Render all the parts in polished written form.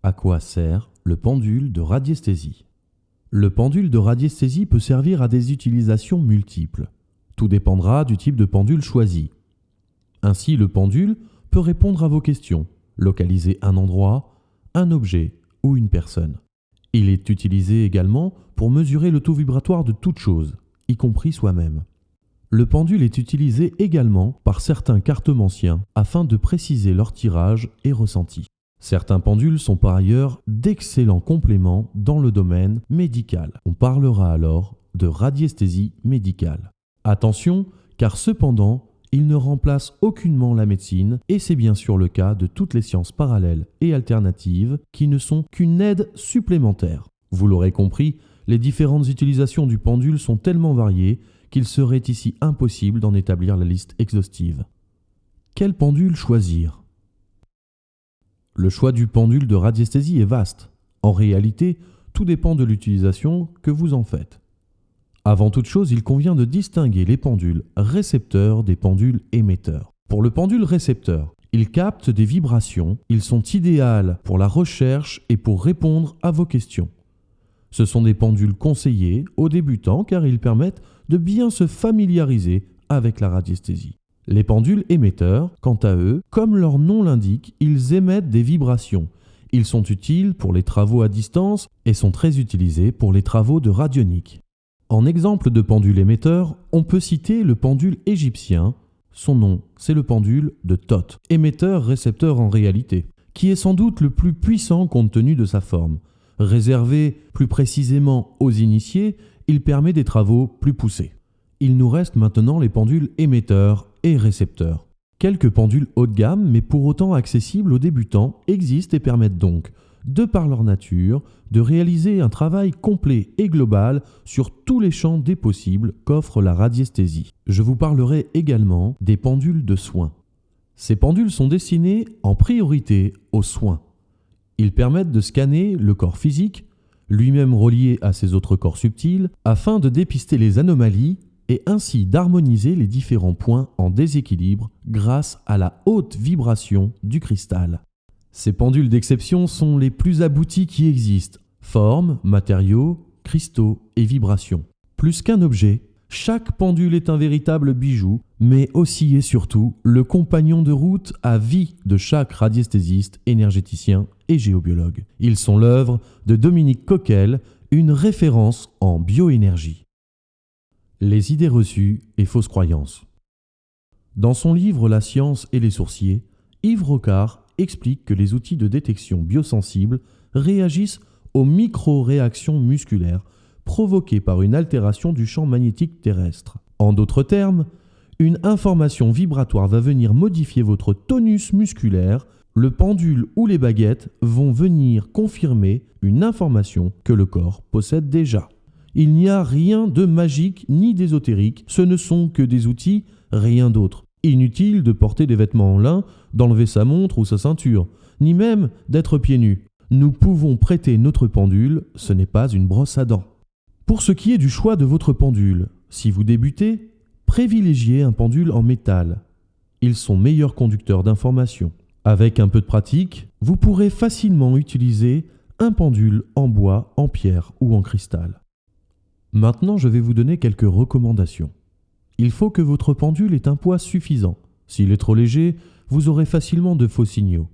À quoi sert le pendule de radiesthésie? Le pendule de radiesthésie peut servir à des utilisations multiples. Tout dépendra du type de pendule choisi. Ainsi, le pendule peut répondre à vos questions, localiser un endroit, un objet ou une personne. Il est utilisé également pour mesurer le taux vibratoire de toute chose, y compris soi-même. Le pendule est utilisé également par certains cartomanciens afin de préciser leur tirage et ressenti. Certains pendules sont par ailleurs d'excellents compléments dans le domaine médical. On parlera alors de radiesthésie médicale. Attention, car cependant, il ne remplace aucunement la médecine et c'est bien sûr le cas de toutes les sciences parallèles et alternatives qui ne sont qu'une aide supplémentaire. Vous l'aurez compris, les différentes utilisations du pendule sont tellement variées qu'il serait ici impossible d'en établir la liste exhaustive. Quel pendule choisir? Le choix du pendule de radiesthésie est vaste. En réalité, tout dépend de l'utilisation que vous en faites. Avant toute chose, il convient de distinguer les pendules récepteurs des pendules émetteurs. Pour le pendule récepteur, ils captent des vibrations, ils sont idéaux pour la recherche et pour répondre à vos questions. Ce sont des pendules conseillés aux débutants car ils permettent de bien se familiariser avec la radiesthésie. Les pendules émetteurs, quant à eux, comme leur nom l'indique, ils émettent des vibrations. Ils sont utiles pour les travaux à distance et sont très utilisés pour les travaux de radionique. En exemple de pendule émetteur, on peut citer le pendule égyptien. Son nom, c'est le pendule de Thoth, émetteur-récepteur en réalité, qui est sans doute le plus puissant compte tenu de sa forme. Réservé plus précisément aux initiés, il permet des travaux plus poussés. Il nous reste maintenant les pendules émetteurs et récepteurs. Quelques pendules haut de gamme, mais pour autant accessibles aux débutants, existent et permettent donc, de par leur nature, de réaliser un travail complet et global sur tous les champs des possibles qu'offre la radiesthésie. Je vous parlerai également des pendules de soins. Ces pendules sont destinés en priorité aux soins. Ils permettent de scanner le corps physique, lui-même relié à ses autres corps subtils, afin de dépister les anomalies et ainsi d'harmoniser les différents points en déséquilibre grâce à la haute vibration du cristal. Ces pendules d'exception sont les plus aboutis qui existent. Forme, matériaux, cristaux et vibrations. Plus qu'un objet, chaque pendule est un véritable bijou, mais aussi et surtout le compagnon de route à vie de chaque radiesthésiste, énergéticien et géobiologue. Ils sont l'œuvre de Dominique Coquelle, une référence en bioénergie. Les idées reçues et fausses croyances. Dans son livre La science et les sourciers, Yves Rocard explique que les outils de détection biosensible réagissent aux micro-réactions musculaires provoquées par une altération du champ magnétique terrestre. En d'autres termes, une information vibratoire va venir modifier votre tonus musculaire, le pendule ou les baguettes vont venir confirmer une information que le corps possède déjà. Il n'y a rien de magique ni d'ésotérique, ce ne sont que des outils, rien d'autre. Inutile de porter des vêtements en lin, d'enlever sa montre ou sa ceinture, ni même d'être pieds nus. Nous pouvons prêter notre pendule, ce n'est pas une brosse à dents. Pour ce qui est du choix de votre pendule, si vous débutez, privilégiez un pendule en métal. Ils sont meilleurs conducteurs d'informations. Avec un peu de pratique, vous pourrez facilement utiliser un pendule en bois, en pierre ou en cristal. Maintenant, je vais vous donner quelques recommandations. Il faut que votre pendule ait un poids suffisant. S'il est trop léger, vous aurez facilement de faux signaux.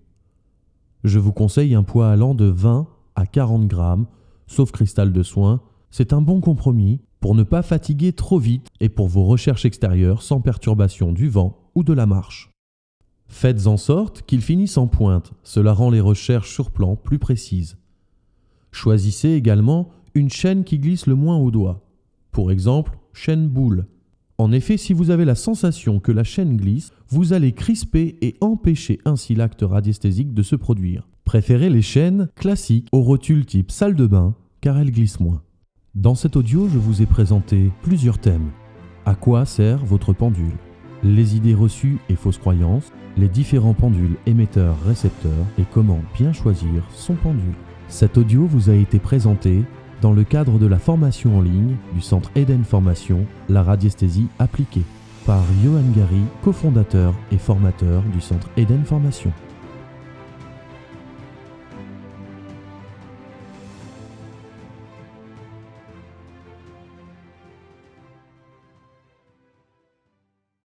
Je vous conseille un poids allant de 20 à 40 grammes, sauf cristal de soin. C'est un bon compromis pour ne pas fatiguer trop vite et pour vos recherches extérieures sans perturbation du vent ou de la marche. Faites en sorte qu'il finisse en pointe, cela rend les recherches sur plan plus précises. Choisissez également une chaîne qui glisse le moins au doigt. Pour exemple, chaîne boule. En effet, si vous avez la sensation que la chaîne glisse, vous allez crisper et empêcher ainsi l'acte radiesthésique de se produire. Préférez les chaînes classiques aux rotules type salle de bain, car elles glissent moins. Dans cet audio, je vous ai présenté plusieurs thèmes. À quoi sert votre pendule? Les idées reçues et fausses croyances, les différents pendules émetteurs-récepteurs et comment bien choisir son pendule. Cet audio vous a été présenté dans le cadre de la formation en ligne du Centre Eden Formation, la radiesthésie appliquée, par Johan Gary, cofondateur et formateur du Centre Eden Formation.